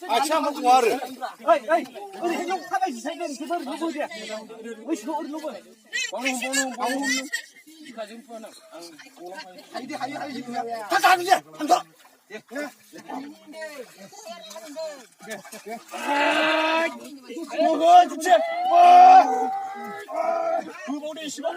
아차 먹고 와를. 우리 해적 사가 이사이가 그대로 누구 돼? 왜 시도 우리 누구? 방금 이까지 뻔한. 하이디 한다 하는데 한다. 뭐가 진짜? 그 머리 씨발.